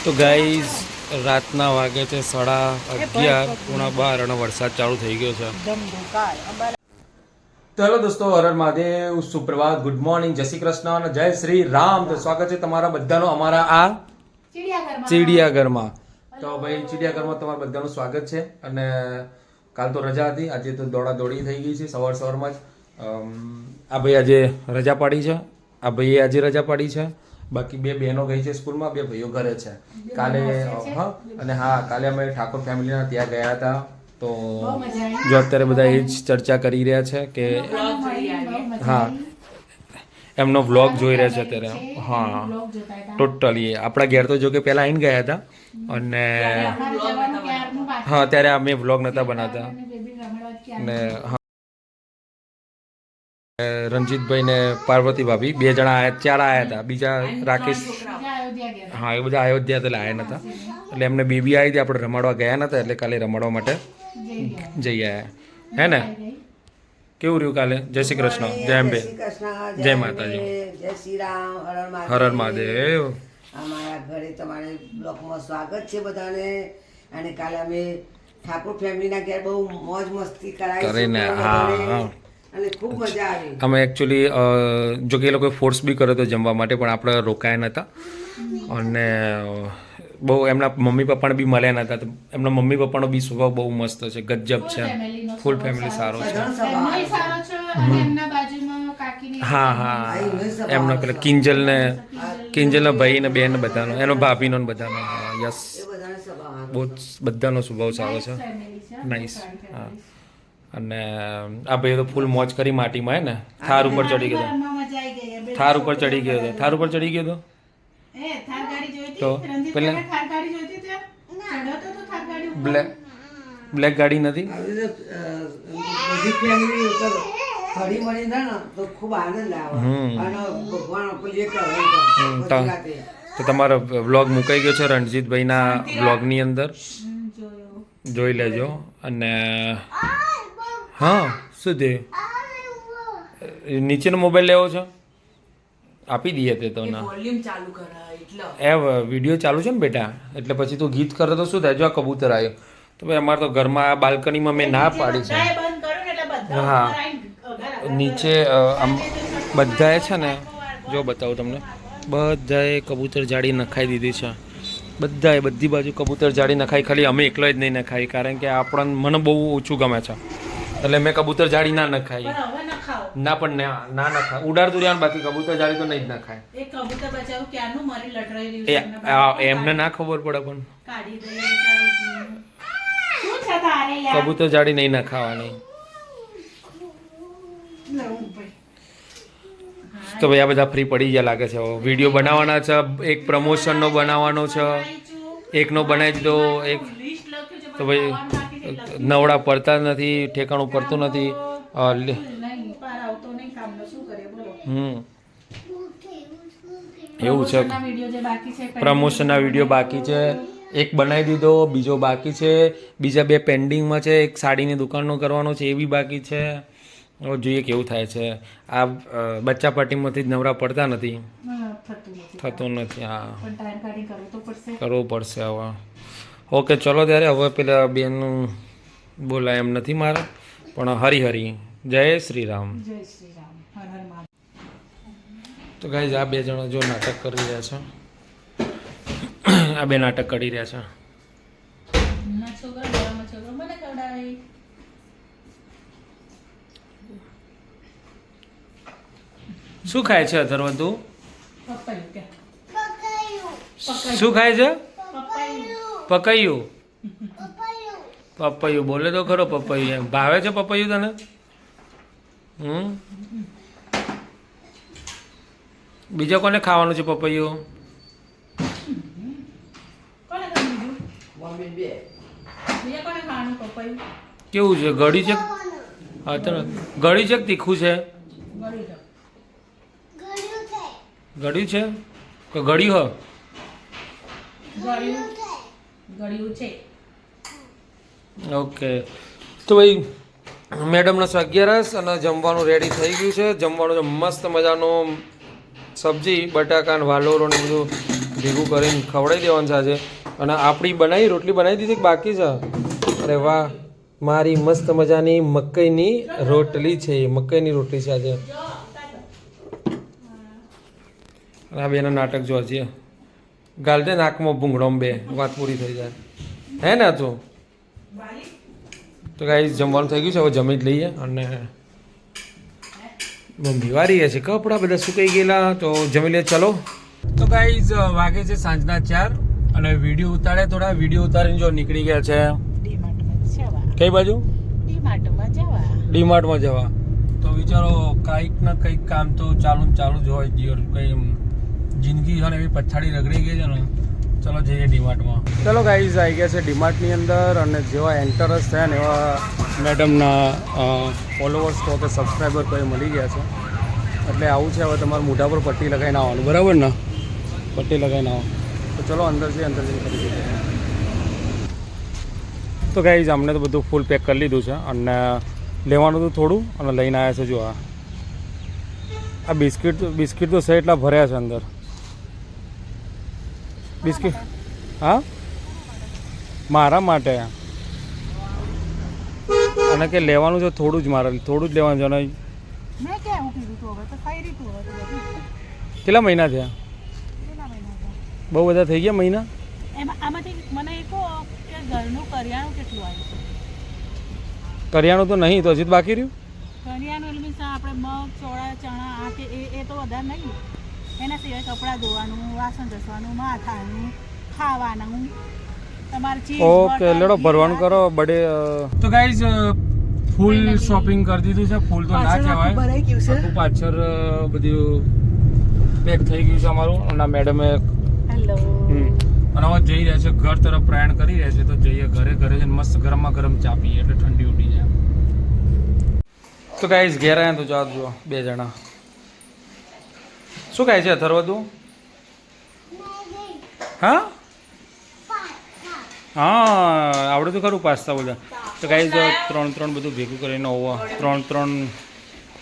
તો ગાઈઝ રાતના વાગે છે 11:30 પોણા 12 અને વરસાદ ચાલુ થઈ ગયો છે. તો હેલો દોસ્તો, હર હર મહાદેવ, સુપ્રભાત, ગુડ મોર્નિંગ, જય શ્રી કૃષ્ણ અને જય શ્રી રામ. તો સ્વાગત છે તમારા બધાનો અમારા આ ચિડિયાઘરમાં. તો ભાઈ ચિડિયાઘરમાં તમારા બધાનું સ્વાગત છે. અને કાલ તો રજા હતી, આજે તો દોડાદોડી થઈ ગઈ છે સવારમાં જ. આ ભાઈ આજે રજા પાડી છે, આ ભાઈએ આજે રજા પાડી છે. બાકી બે બહેનો ગઈ છે સ્કૂલમાં, બે ભાઈઓ ઘરે છે. કાલે હા અને હા કાલે અમે ઠાકોર ફેમિલીના ત્યાં ગયા હતા. તો જો અત્યારે બધા એ જ ચર્ચા કરી રહ્યા છે કે હા એમનો વ્લોગ જોઈ રહ્યા છે અત્યારે. હા ટોટલી આપણા ઘેર તો જો કે પહેલાં આવીને ગયા હતા અને હા ત્યારે અમે વ્લોગ નહોતા બનાવતા. ને હા રણજીતભાઈ ને પાર્વતી ભાભી બે જણા આયા, ચાર આયા હતા. બીજા રાકેશ હા એ બધા અયોધ્યા તો લાયા નતા, એટલે એમને બેબી આવી હતી, આપણે રમાડવા ગયા નતા એટલે કાલે રમાડવા માટે જઈ આવ્યા. હે ને કેવું રહ્યું કાલે? જય શ્રી કૃષ્ણ, જય અંબે, જય માતાજી, જય શ્રી રામ, હર હર મહાદેવ. અમારા ઘરે તમારે બ્લોકમાં સ્વાગત છે બધાને. અને કાલે અમે ઠાકોર ફેમિલીના ઘેર બહુ મોજ મસ્તી કરીને કરાવી અને ખૂબ મજા આવી. અમે એકચ્યુઅલી જો કે એ લોકોએ ફોર્સ બી કર્યો હતો જમવા માટે, પણ આપણે રોકાયા નહોતા. અને બહુ એમના મમ્મી પપ્પાને બી મળ્યા નહોતા. તો એમના મમ્મી પપ્પાનો બી સ્વભાવ બહુ મસ્ત છે, ગજબ છે, ફૂલ ફેમિલી સારો છે. હા હા એમનો પેલા કિંજલના ભાઈ ને બેન બધાનો, એનો ભાભીનો ને બધાનો. યસ બહુ બધાનો સ્વભાવ સારો છે, નાઈસ. હા અને આ ભાઈ તો ફૂલ મોજ કરી માટીમાં. હે ને થાર ઉપર ચડી ગયો હતો, થાર ઉપર ચડી ગયો હતો, થાર ઉપર ચડી ગયો હતો. તો પેલા બ્લેક ગાડી નથી. હળી મળી ને તો ખૂબ આનંદ આવે અને ભગવાન તો તમારો વ્લોગ મુકાઈ ગયો છે રણજીતભાઈના વ્લોગની અંદર, જોઈ લેજો. અને હા શું થયું? નીચેનો મોબાઈલ લેવો છે? આપી દઈએ તે તો ના એ વિડીયો ચાલુ છે ને બેટા, એટલે પછી તું ગીત કરે તો શું થાય? જો આ કબૂતર આવ્યો તો ભાઈ અમારે તો ઘરમાં આ બાલ્કનીમાં મેં ના પાડી છે. હા નીચે આમ બધાએ છે ને, જો બતાવું તમને, બધાએ કબૂતર જાળી નખાઈ દીધી છે. બધાએ બધી બાજુ કબૂતર જાળી નખાઈ, ખાલી અમે એકલો જ નહીં નખાઈ, કારણ કે આપણને મને બહુ ઓછું ગમે છે એટલે મેં કબૂતર જાળી ના નખાઈ. ના પણ ના નખાય, ઉડાડતું રહેવાનું, બાકી કબૂતર જાળી તો નહીં જ નખાય. એમને ના ખબર પડે પણ કબૂતર જાળી નહીં નખાવાની. તો ભાઈ આ બધા ફ્રી પડી ગયા લાગે છે. વિડીયો બનાવવાના છે, એક પ્રમોશનનો બનાવવાનો છે, એકનો બનાવી દીધો, એક તો ભાઈ નવડા પડતા નથી, ઠેકાણું પડતું નથી. એવું છે, પ્રમોશનના વિડીયો બાકી છે, એક બનાવી દીધો, બીજો બાકી છે, બીજા બે પેન્ડિંગમાં છે, એક સાડીની દુકાનનો કરવાનો છે એ બી બાકી છે. હવે જોઈએ કેવું થાય છે. આ બચ્ચા પાર્ટીમાંથી જ નવરા પડતા નથી, થતું નથી. હા કરવું પડશે હવે. ઓકે ચલો ત્યારે, હવે પેલા બેનનું બોલાય એમ નથી મારે, પણ હરી હરી જય શ્રી રામ. તો ગાઈઝ આ બે જણા જો નાટક કરી રહ્યા છે, આ બે નાટક કરી રહ્યા છે. શું ખાય છે અથર્વ તું? શું ખાય છે? પપૈયું. પપૈયું બોલે તો ખરો. પપૈયું એમ ભાવે છે? પપૈયું તને? બીજા કોને ખાવાનું છે પપૈયું? કેવું છે? ગળી છે? હા તો ગળી છે કે તીખું છે? ગળ્યું છે કે ગળ્યું? ઓકે તો ભાઈ મેડમના 11:30 અને જમવાનું રેડી થઈ ગયું છે. જમવાનું મસ્ત મજાનું સબ્જી બટાકા ને વાલોરો ને બધું ભેગું કરીને ખવડાવી દેવાનું છે આજે. અને આપણી બનાવી રોટલી બનાવી દીધી કે બાકી છે? અરે વાહ, મારી મસ્ત મજાની મકઈની રોટલી છે. મકઈની રોટલી છે આજે. આ બેના નાટક જો છે. ગાલ દે નાકમાં ભૂંગળો બે વાત પૂરી થઈ જાય. હે ને તું તો ગાઈસ જમવાનું થઈ ગયું છે. હવે જમી જ લઈએ. અને મમ્મી વારી ગયા છે કપડાં બધા સુકાઈ ગયેલા તો જમી લે. ચલો તો ગાઈસ વાગે છે સાંજના 4 અને વિડીયો ઉતારે થોડા વિડીયો ઉતારીને જો નીકળી ગયા છે કઈ બાજુ ડીમાર્ટમાં જવા. તો વિચારો કંઈક ના કંઈક કામ તો ચાલુ જ હોય. કંઈ જિંદગી છે ને એવી પછાડી રગડી ગઈ છે ને. ચલો જઈએ ડીમાર્ટમાં. ચલો ગાઈઝ આવી ગયા છે ડીમાર્ટની અંદર અને જેવા એન્ટરસ થયા ને એવા મેડમના ફોલોવર્સ તો કે સબસ્ક્રાઈબર કોઈ મળી ગયા છે. એટલે આવું છે. હવે તમારે મોઢા પર પટ્ટી લગાવીને આવવાનું, બરાબર ને? પટ્ટી લગાવીને આવો તો ચલો અંદર જઈએ કરી દઈએ. તો ગાઈઝ અમને તો બધું ફૂલ પેક કરી લીધું છે અને લેવાનું હતું થોડું અને લઈને આવ્યા છે. જો આ બિસ્કિટ તો છે એટલા ભર્યા છે અંદર. બિસ્કિટ હા મારા માટે અને કે લેવાનું છે થોડું જ, મારે થોડું જ લેવાનું છે. અને કેટલા મહિના થયા? બહુ બધા થઈ ગયા મહિના. કરિયાણું તો નહીં, તો હજી જ બાકી રહ્યું. કરિયાણું મીન્સ આપણે મગ, ચોળા, ચણા આ કે એ તો વધારે નહીં. એના સિવાય કપડાં ધોવાનું, વાસણ ઘસવાનું, માથાનું, ખાવાનું, તમારે ચીઝ. ઓકે લેડો ભરવાનું કરો બડે. તો ગાઈઝ ફૂલ શોપિંગ કરી દીધું છે. ફૂલ તો ના કહેવાય, આખું પાછળ બધું પેક થઈ ગયું છે અમારું. અને મેડમે હેલો અને હવે જઈ રહ્યા છે ઘર તરફ પ્રયાણ કરી રહ્યા છે. તો જઈએ ઘરે જઈને મસ્ત ગરમમાં ગરમ ચા પીએ એટલે ઠંડી ઉઠી જાય. તો ગાઈઝ ઘેર આવ્યા તો જાઓ જુઓ 2 જણા શું ખાય છે અથર્વદું? હા આવડે તો ખરું પાસ્તા બધા. તો ગાઈઝ 3 બધું ભેગું કરીને ઓવા 3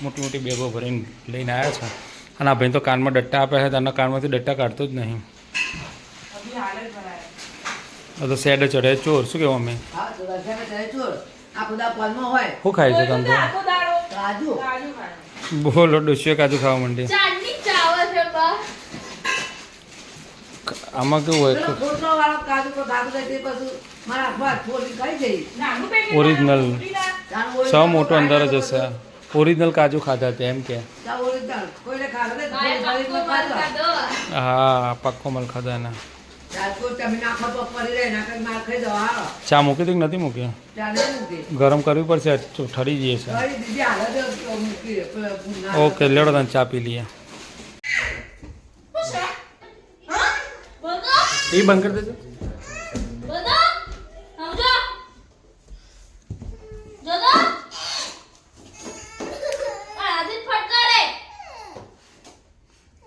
મોટી બેગો ભરીને લઈને આવ્યા છે. અને આ ભાઈ તો કાનમાં ડટ્ટા આપ્યા છે. તેના કાનમાંથી ડટ્ટા કાઢતો જ નહીં. તો સેડ ચડે ચોર. શું કહેવું અમે? શું ખાય છે તમે? બોલો ડોસીઓ કાજુ ખાવા માંડી. આમાં કેવું હોય? ઓરિજિનલ સૌ મોટો અંદર જ હશે. ઓરિજિનલ કાજુ ખાધા હતા એમ કે? હા પાક્કો મલ ખાધા એના. ચા મૂકી હતી કે નથી મૂકી? ગરમ કરવી પડશે, ઠરી જઈએ છે. ઓકે લેડો તને ચા પી લઈએ. એ બંધ કરી દેજો.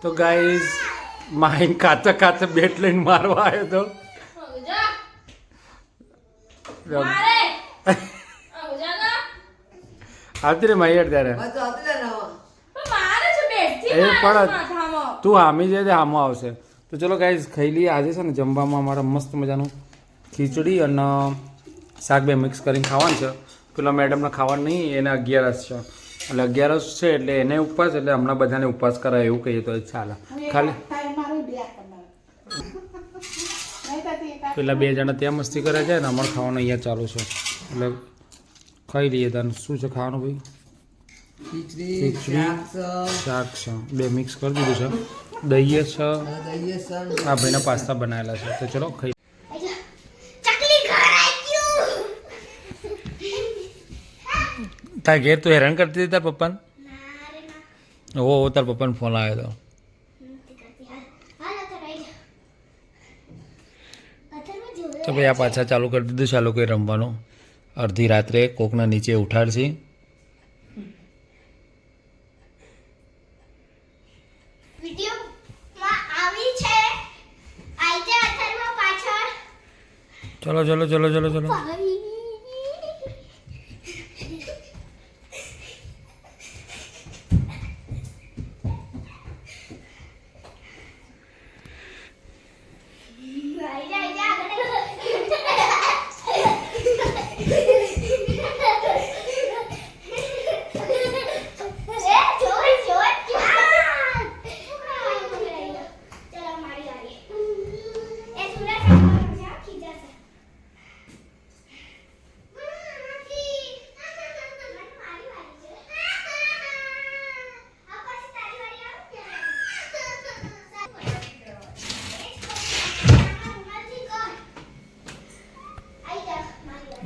તો ગાઈઝ માઇન કાચા બેટ લઈને મારવા આવ્યો તો. આવતી રે માહિર ત્યારે એ પણ તું હામી જાય હામો આવશે. તો ચલો ગાઈઝ ખાઈ લઈએ. આજે છે ને જમવામાં અમારા મસ્ત મજાનું ખીચડી અને શાક બે મિક્સ કરીને ખાવાનું છે. પેલા મેડમને ખાવાનું નહીં, એને 11 છે. એટલે 11 છે એટલે એને ઉપવાસ, એટલે હમણાં બધાને ઉપવાસ કરાય એવું કહીએ તો ચાલે. ખાલી પેલા 2 જણા ત્યાં મસ્તી કરે છે ને અમારે ખાવાનું અહીંયા ચાલુ છે. એટલે ખાઈ લઈએ. તને શું છે ખાવાનું ભાઈ? ખીચડી શાક છે, 2 મિક્સ કરી દીધું છે. દહીં છે. આ ભાઈના પાસ્તા બનાવેલા છે. તો ચલો ખાઈ. તાર ઘેર તું હેરાન કરતી હતી તાર પપ્પાને? ઓ તાર પપ્પાને ફોન આવ્યો હતો. તો ભાઈ આ પાછા ચાલુ કરી દીધું છે આ લોકોએ રમવાનું. અડધી રાત્રે કોકના નીચે ઉઠાડશે. ચલો ચલો ચલો ચલો ચલો.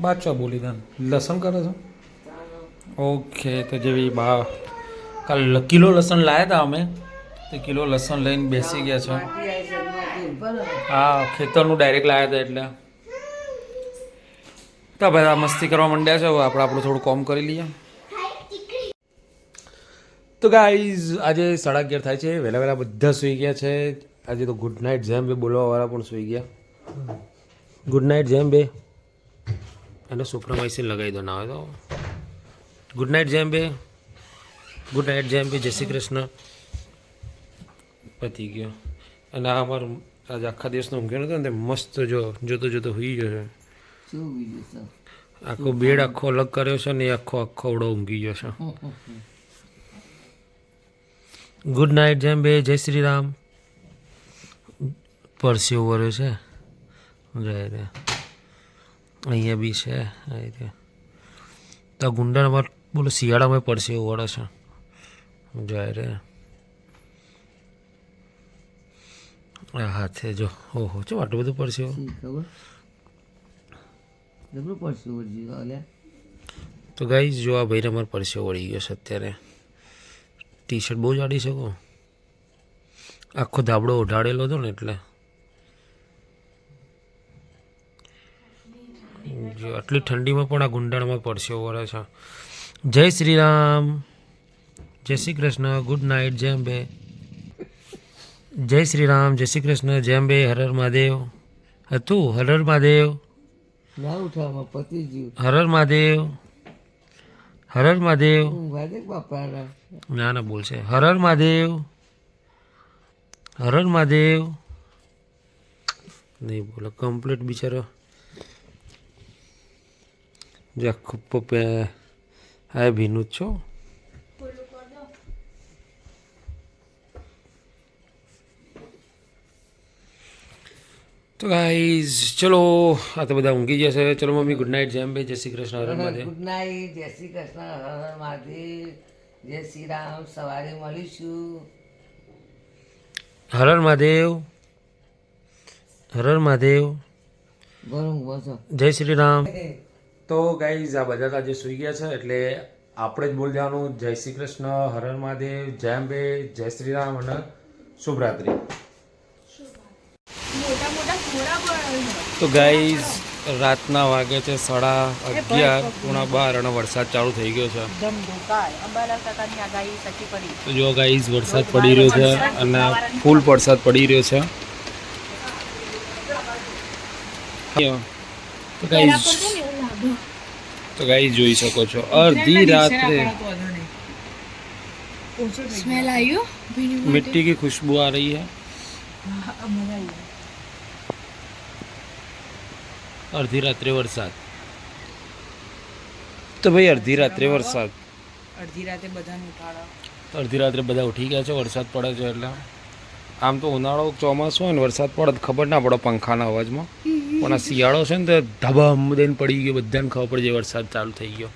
બાદશાહ બોલી દે લસણ કરે છે ઓકે તો જેવી બા કાલ કિલો લસણ લાવ્યા હતા અમે તો કિલો લસણ લઈને બેસી ગયા છે પાર્ટી આવી છે એમાં બરાબર. હા ખેતરનું ડાયરેક્ટ લાવ્યા હતા એટલે તો બધા મસ્તી કરવા માંડ્યા છે હવે આપણે આપણું થોડું કોમ કરી લઈએ તો ગાઈઝ આજે 11:30 થાય છે વહેલા વહેલા બધા સૂઈ ગયા છે આજે તો ગુડ નાઇટ જેમ બે બોલવાવાળા પણ સૂઈ ગયા ગુડ નાઇટ જેમ બે એને સુપ્રમાઇસીન લગાવી દો ના હોય તો ગુડ નાઇટ જેમ બે ગુડ નાઇટ જેમ બે જય શ્રી કૃષ્ણ પતી ગયો અને આ અમારું આજે આખા દિવસનો ઊંઘ્યો નતો ને તે મસ્ત જોતો જોતો હોઈ ગયો છે શું બીજું સર? આખો બેડ આખો અલગ કર્યો છે ને એ આખો અવડો ઊંઘી ગયો છે ગુડ નાઇટ જેમ બે જય શ્રી રામ પરસ્યો વર્યો છે જાય રે અહીંયા બી છે આ રીતે તો આ ગુંડામાં બોલો શિયાળામાં પરસ્યો વળે છે જાય રે આ હાથે જો ઓહો ચો આટલું બધું પરસ્યો શી ખબર જબરું પડશે વળજી અલ્યા. તો ગાઈઝ જો આ ભાઈને અમારે પરસ્યો વળી ગયો છે અત્યારે ટી શર્ટ બહુ જાડી શકો આખો ધાબળો ઓઢાડેલો હતો ને એટલે જો આટલી ઠંડીમાં પણ આ ગુંડાળમાં પરસ્યો વળે છે જય શ્રી રામ જય શ્રી કૃષ્ણ ગુડ નાઇટ જેમ બે જય શ્રી રામ જય શ્રી કૃષ્ણ જેમ બે હર હર મહાદેવ હતું હર હર મહાદેવ ના ઉઠાવમાં પતી ગયું. હર હર મહાદેવ હર હર મહાદેવ ઊંઘવા દે બાપા. ના ના બોલશે હર હર મહાદેવ હર હર મહાદેવ નહીં બોલો કમ્પ્લીટ બિચારો જે આખું પપ્પે આ ભીનું જ છો તો ગાઈઝ ચલો આ તો બધા ઊંઘી જશે ચલો મમ્મી ગુડ નાઇટ જેમ બે જય શ્રી કૃષ્ણ હર હર મહાદેવ ગુડ નાઇટ જય શ્રી કૃષ્ણ હર હર મહાદેવ જય શ્રી રામ સવારે મળીશું. હર હર મહાદેવ હર હર મહાદેવ ગરમ બસો જય શ્રી રામ તો ગાઈઝ આ બધા આજે સૂઈ ગયા છે એટલે આપણે જ બોલ દેવાનું જય શ્રી કૃષ્ણ હર હર મહાદેવ જય અંબે જય શ્રી રામ અને શુભરાત્રી તો ગાઈઝ રાતના વાગે છે 11:30 પોણા 12 અને વરસાદ ચાલુ થઈ ગયો છે તો જો ગાઈઝ વરસાદ પડી રહ્યો છે અને ફૂલ વરસાદ પડી રહ્યો છે તો ગાઈઝ જોઈ શકો છો અડધી રાત્રે स्मेल आई हो मिट्टी की खुशबू आ रही है અડધી રાત્રે વરસાદ તો ભાઈ અડધી રાત્રે વરસાદ અડધી રાતે બધાને ઉઠાડો અડધી રાત્રે બધા ઉઠી ગયા છે વરસાદ પડે છે એટલે આમ તો ઉનાળો ચોમાસું હોય ને વરસાદ પડે તો ખબર ના પડે પંખાના અવાજમાં પણ આ શિયાળો છે ને તો ધબામ દઈને પડી ગયો બધાને ખબર પડી જાય વરસાદ ચાલુ થઈ ગયો